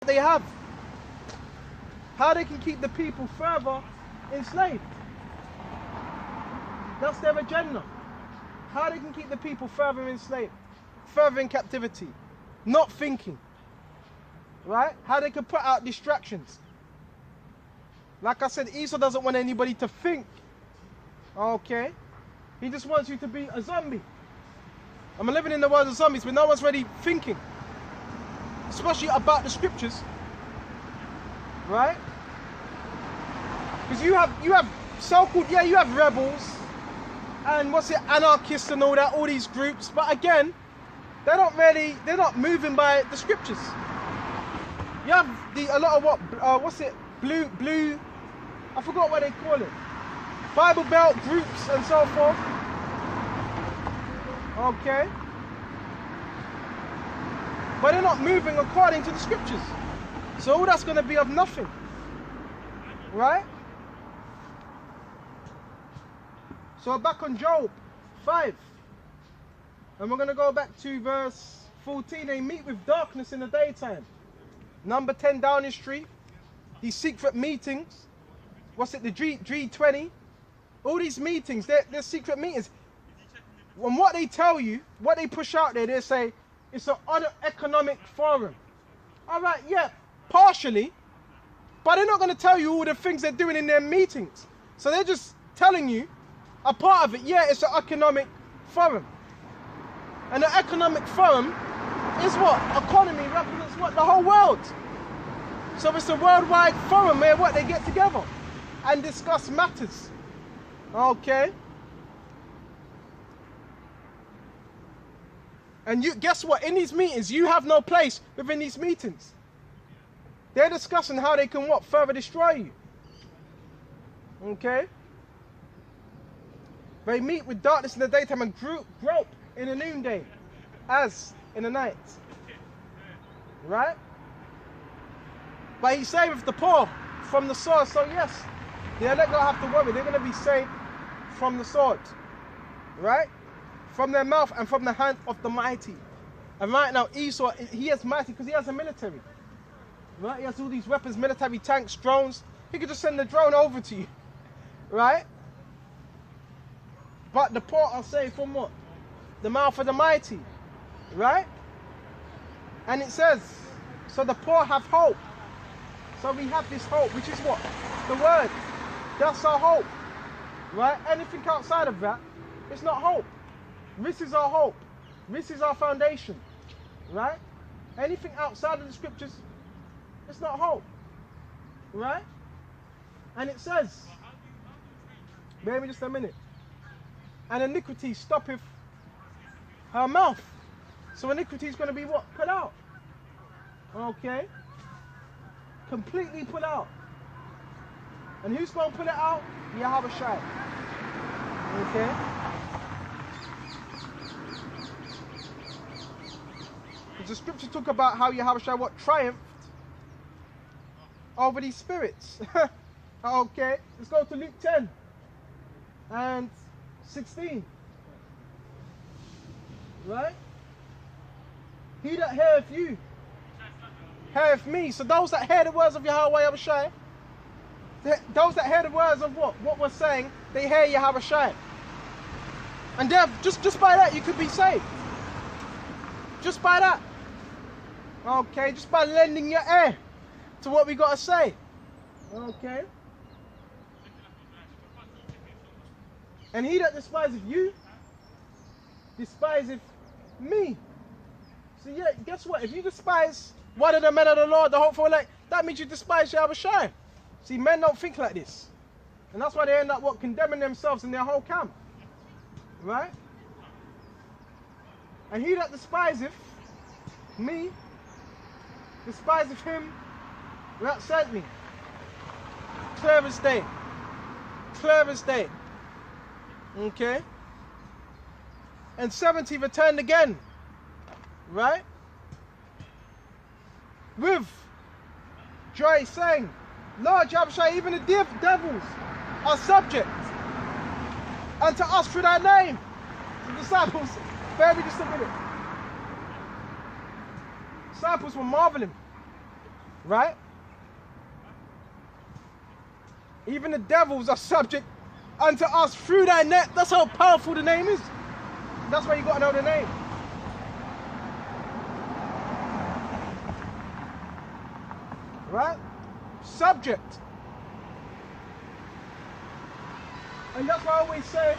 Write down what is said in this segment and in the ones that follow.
they have. How they can keep the people further enslaved. That's their agenda. How they can keep the people further enslaved, further in captivity, not thinking. Right? How they can put out distractions. Like I said, Esau doesn't want anybody to think. Okay? He just wants you to be a zombie. I'm living in the world of zombies, but no one's really thinking. Especially about the scriptures. Right? Because you have so-called, you have rebels and anarchists and all these groups, but again, they're not moving by the scriptures. You have a lot of blue, I forgot what they call it, Bible Belt groups and so forth. Okay. But they're not moving according to the scriptures. So all that's going to be of nothing. Right? So back on Job 5. And we're going to go back to verse 14. They meet with darkness in the daytime. Number 10 Downing Street. These secret meetings. The G20? All these meetings, they're secret meetings. And what they tell you, what they push out there, they say, it's an economic forum. All right, yeah, partially. But they're not going to tell you all the things they're doing in their meetings. So they're just telling you a part of it. Yeah, it's an economic forum. And the economic forum is what? Economy represents what? The whole world. So it's a worldwide forum where they get together and discuss matters. Okay? And guess what? In these meetings, you have no place within these meetings. They're discussing how they can further destroy you. Okay? They meet with darkness in the daytime and grope in the noonday, as in the night. Right? But he saveth the poor from the sword. So yes, the elect don't have to worry. They're going to be saved from the sword. Right? From their mouth and from the hand of the mighty. And right now, Esau, he is mighty because he has a military. Right? He has all these weapons, military tanks, drones. He could just send the drone over to you. Right? But the poor are saved from what? The mouth of the mighty. Right? And it says, so the poor have hope. So we have this hope, which is what? The word. That's our hope. Right? Anything outside of that, it's not hope. This is our hope. This is our foundation. Right? Anything outside of the scriptures, it's not hope. Right? And it says, bear me just a minute. And iniquity stoppeth her mouth. So iniquity is going to be what? Put out. Okay? Completely put out. And who's going to put it out? Yahawashi. Okay? Because the scripture talk about how Yahawashi triumphed over these spirits. Okay? Let's go to Luke 10 and 16. Right? He that heareth you, heareth me. So those that hear the words of Yahawashi, those that hear the words of what we're saying, they hear Yahawashi. And just by that, you could be saved. Just by that. Okay? Just by lending your ear to what we got to say. Okay? And he that despiseth you, despiseth me. So yeah, guess what? If you despise one of the men of the Lord, the hopeful elect, that means you despise Yahawashi. See, men don't think like this. And that's why they end up condemning themselves in their whole camp. Right? And he that despiseth me, despiseth him that sent me. Clear as day. Clear as day. Okay? And 70 returned again. Right? With joy saying, Lord Yahawashi, even the devils are subject unto us through thy name. The disciples, bear me just a minute. Disciples were marveling. Right? Even the devils are subject unto us through that net. That's how powerful the name is. That's why you got to know the name. Right? Subject. And that's why I always say,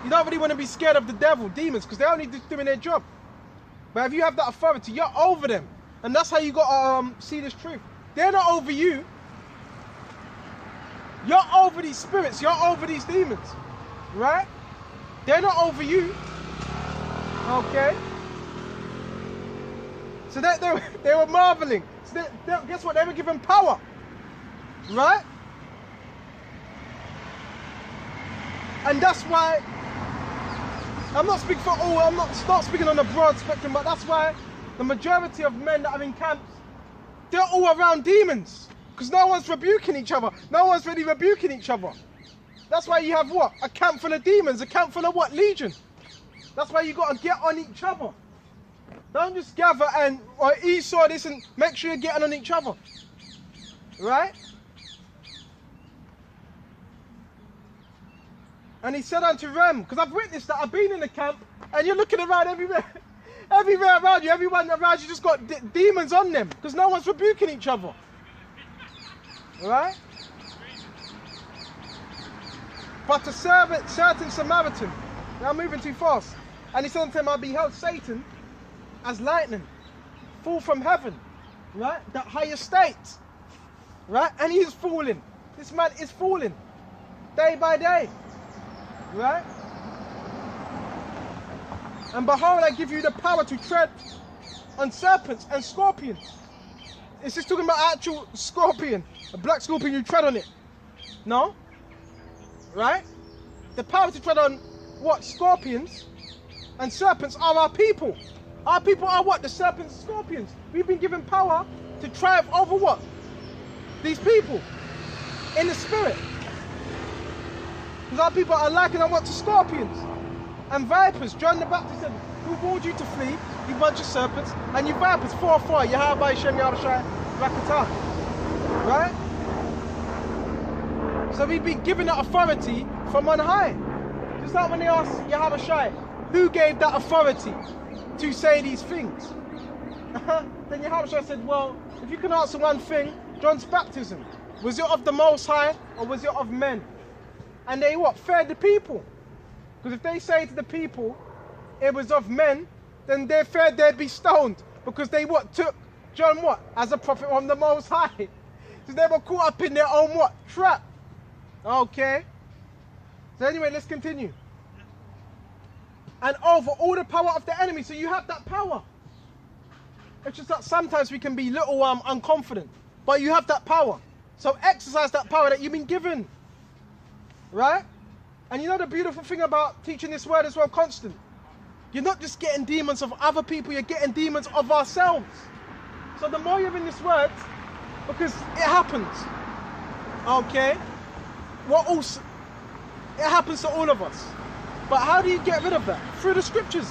you don't really want to be scared of the devil, demons, because they're only just doing their job. But if you have that authority, you're over them. And that's how you got to see this truth. They're not over you. You're over these spirits. You're over these demons. Right? They're not over you. Okay? So they were marveling. So guess what? They were given power. Right? And that's why, I'm not speaking for all, I'm not speaking on a broad spectrum, but that's why the majority of men that are in camps, they're all around demons. Because no one's rebuking each other. No one's really rebuking each other. That's why you have what? A camp full of demons. A camp full of what? Legion. That's why you got to get on each other. Don't just gather and Esau this and make sure you're getting on each other. Right? And he said unto them, because I've witnessed that, I've been in the camp, and you're looking around everywhere. Everywhere around you, everyone around you just got demons on them, because no one's rebuking each other. Right? But a certain Samaritan, now I'm moving too fast, and he said unto him, I beheld Satan as lightning fall from heaven, right? That higher state, right? And he is falling. This man is falling day by day, right? And behold, I give you the power to tread on serpents and scorpions. Is this talking about actual scorpion? A black scorpion, you tread on it? No? Right? The power to tread on what? Scorpions and serpents are our people. Our people are what? The serpents and scorpions. We've been given power to triumph over what? These people. In the spirit. Because our people are likened on what? To scorpions and vipers. John the Baptist said, who warned you to flee, you bunch of serpents, and you vipers, 4-4, Yahawashi, Rakata. Right? So we've been given that authority from on high. Just like when they asked Yahawashi, who gave that authority to say these things? Then Yahawashi said, well, if you can answer one thing, John's baptism, was it of the Most High or was it of men? And they what? Fed the people. Because if they say to the people it was of men, then they're feared they'd be stoned. Because they what? Took John what? As a prophet from the Most High. So they were caught up in their own what? Trap. Okay. So anyway, let's continue. And over all the power of the enemy. So you have that power. It's just that sometimes we can be little unconfident. But you have that power. So exercise that power that you've been given. Right? And you know the beautiful thing about teaching this word as well, constant. You're not just getting demons of other people, you're getting demons of ourselves. So the more you're in this word, because it happens. Okay? It happens to all of us. But how do you get rid of that? Through the scriptures.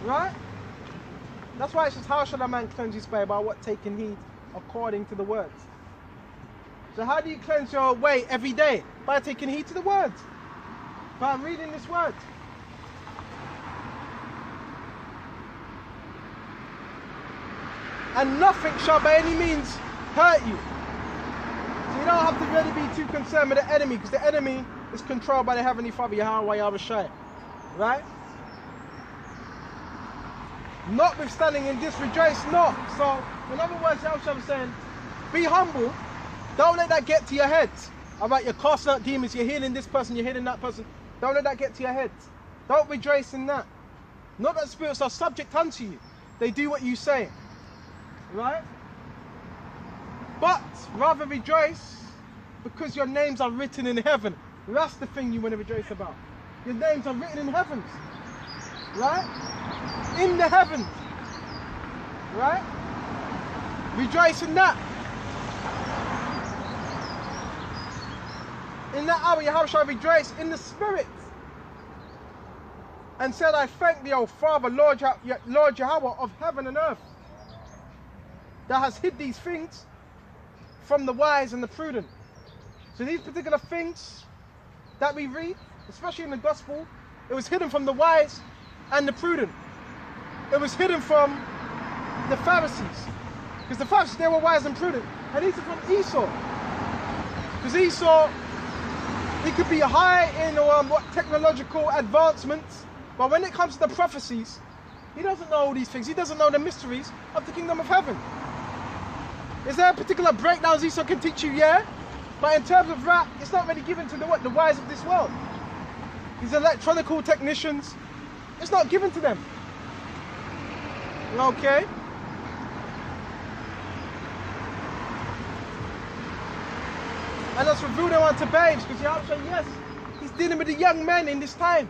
Right? That's why it says, how shall a man cleanse his way? By what? Taking heed according to the words. So how do you cleanse your way every day? By taking heed to the words. By reading this word. And nothing shall by any means hurt you. So you don't have to really be too concerned with the enemy, because the enemy is controlled by the Heavenly Father, Yahawashi. Right? Notwithstanding in this, rejoice not. So, in other words, Yahawashi was saying, be humble. Don't let that get to your head. Alright, you're casting out demons, you're healing this person, you're healing that person. Don't let that get to your head. Don't rejoice in that. Not that spirits are subject unto you. They do what you say. Right? But rather rejoice because your names are written in heaven. That's the thing you want to rejoice about. Your names are written in heavens. Right? In the heavens. Right? Rejoice in that. In that hour, Yahweh shall rejoice in the spirit. And said, I thank thee, O Father, Lord Yahweh of heaven and earth. that has hid these things from the wise and the prudent. So these particular things that we read, especially in the gospel, it was hidden from the wise and the prudent. It was hidden from the Pharisees. Because the Pharisees, they were wise and prudent. And these are from Esau. Because Esau, he could be high in what technological advancements, but when it comes to the prophecies, he doesn't know all these things. He doesn't know the mysteries of the kingdom of heaven. Is there a particular breakdowns Esau can teach you? Yeah. But in terms of rap, it's not really given to the wise of this world. These electronical technicians, it's not given to them. Okay? And let's reveal them unto babes, because Yahawashi, yes, he's dealing with the young men in this time.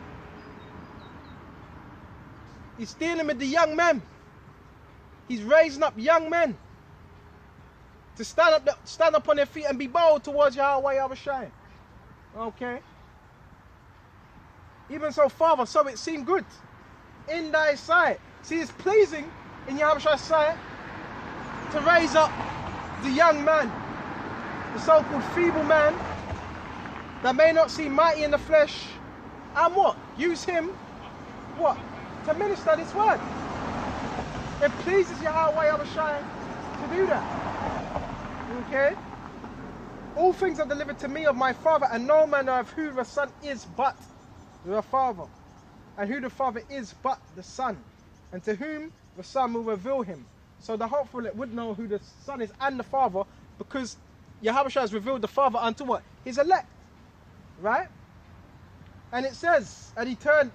He's dealing with the young men. He's raising up young men to stand up on their feet and be bold towards Yahweh Yahawashi. Okay? Even so, Father, so it seemed good in thy sight. See, it's pleasing in Yahawashi's sight to raise up the young man, the so-called feeble man that may not seem mighty in the flesh, and what? Use him, what? To minister this word. It pleases Yahweh Yahawashi to do that. Okay? All things are delivered to me of my Father, and no man of who the Son is but the Father, and who the Father is but the Son, and to whom the Son will reveal him. So the hopeful would know who the Son is and the Father, because Yahawashi has revealed the Father unto what? His elect. Right? And it says, and he turned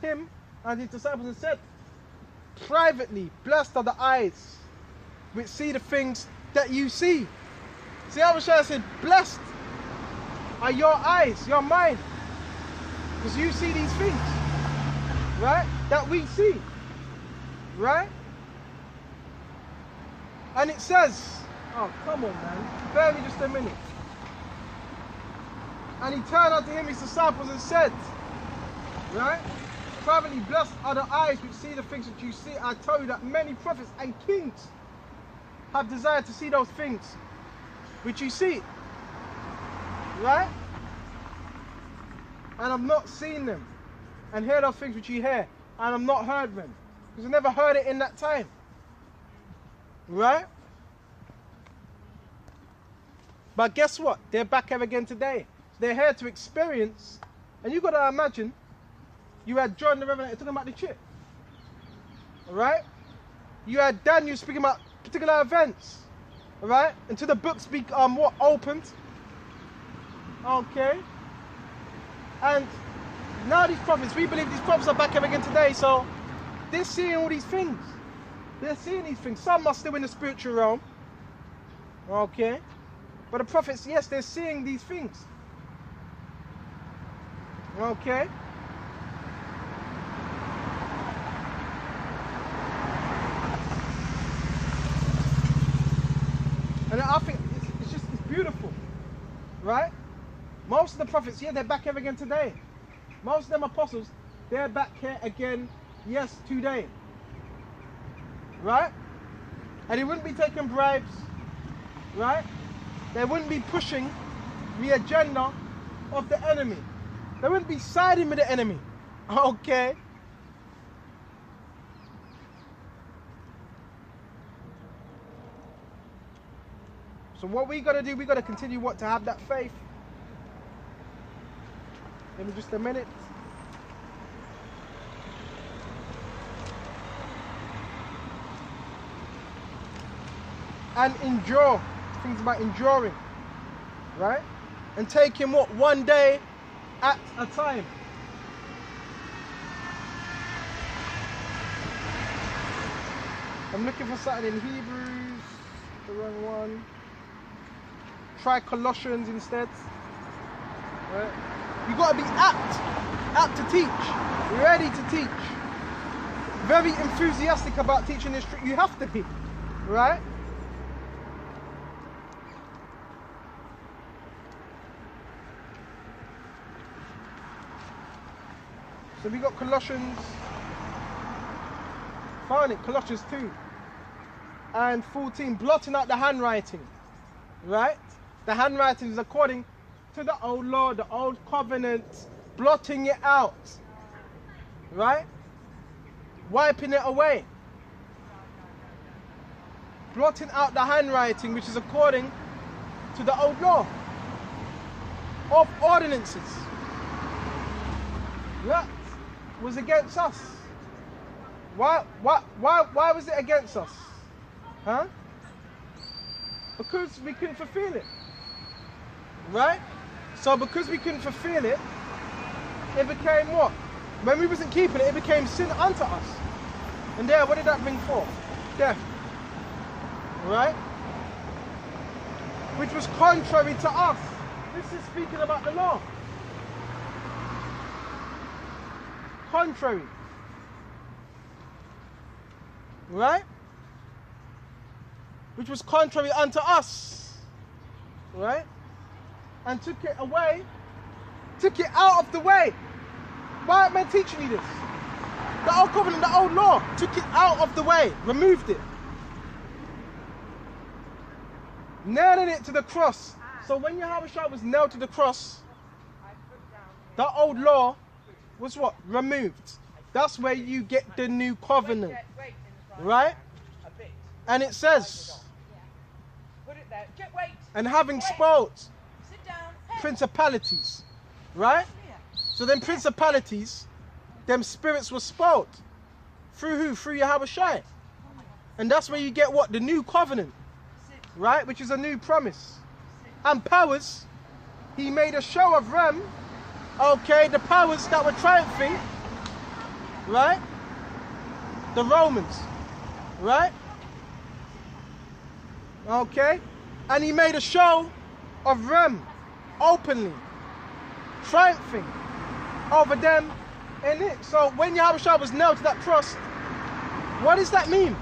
him and his disciples and said, privately, blessed are the eyes which see the things that you see. See, Yahawashi said, blessed are your eyes, your mind, because you see these things, right? That we see, right? And it says, oh, come on, man. Bear me just a minute. And he turned unto him his disciples and said, right? Privately blessed are the eyes which see the things that you see. I tell you that many prophets and kings have desired to see those things which you see. Right? And I've not seen them. And hear those things which you hear. And I've not heard them. Because I never heard it in that time. Right? But guess what? They're back here again today. They're here to experience. And you've got to imagine, you had John the Revelator talking about the chip. Alright? You had Daniel speaking about particular events. Alright? Until the books be what opened. Okay. And now these prophets, we believe these prophets are back here again today, so they're seeing all these things. They're seeing these things. Some are still in the spiritual realm. Okay. But the prophets, yes, they're seeing these things. Okay. And I think it's beautiful, right? Most of the prophets, yeah, they're back here again today. Most of them apostles, they're back here again, yes, today. Right? And they wouldn't be taking bribes, right? They wouldn't be pushing the agenda of the enemy. They wouldn't be siding with the enemy. Okay? So what we got to do, we got to continue what? To have that faith. Give me just a minute. And endure. Things about enduring. Right? And taking what? One day at a time. I'm looking for something in Hebrews. The wrong one. Try Colossians instead. Right? You got to be apt to teach, ready to teach, very enthusiastic about teaching this truth. You have to be, right? So we got Colossians. Find it, Colossians 2. and 14, blotting out the handwriting, right? The handwriting is according to the old law, the old covenant, blotting it out, right? Wiping it away. Blotting out the handwriting, which is according to the old law of ordinances. That was against us. Why was it against us? Huh? Because we couldn't fulfill it. Right? So because we couldn't fulfill it, it became what? When we wasn't keeping it, it became sin unto us. And there, what did that bring forth? Death. Right? Which was contrary to us. This is speaking about the law. Contrary. Right? Which was contrary unto us. Right? And took it away. Took it out of the way. Why are men teaching you this? The old covenant, the old law, took it out of the way, removed it. Nailing it to the cross. So when Yahawashi was nailed to the cross, the old law was what? Removed. That's where you get the new covenant. Right? And it says, and having spoiled principalities. Right? So then principalities, them spirits were spoiled. Through who? Through Yahawashi. And that's where you get what? The new covenant. Right? Which is a new promise. And powers, he made a show of them. Okay, the powers that were triumphing. Right? The Romans. Right? Okay? And he made a show of them openly. Triumphing over them in it. So when Yahawashi was nailed to that cross, what does that mean?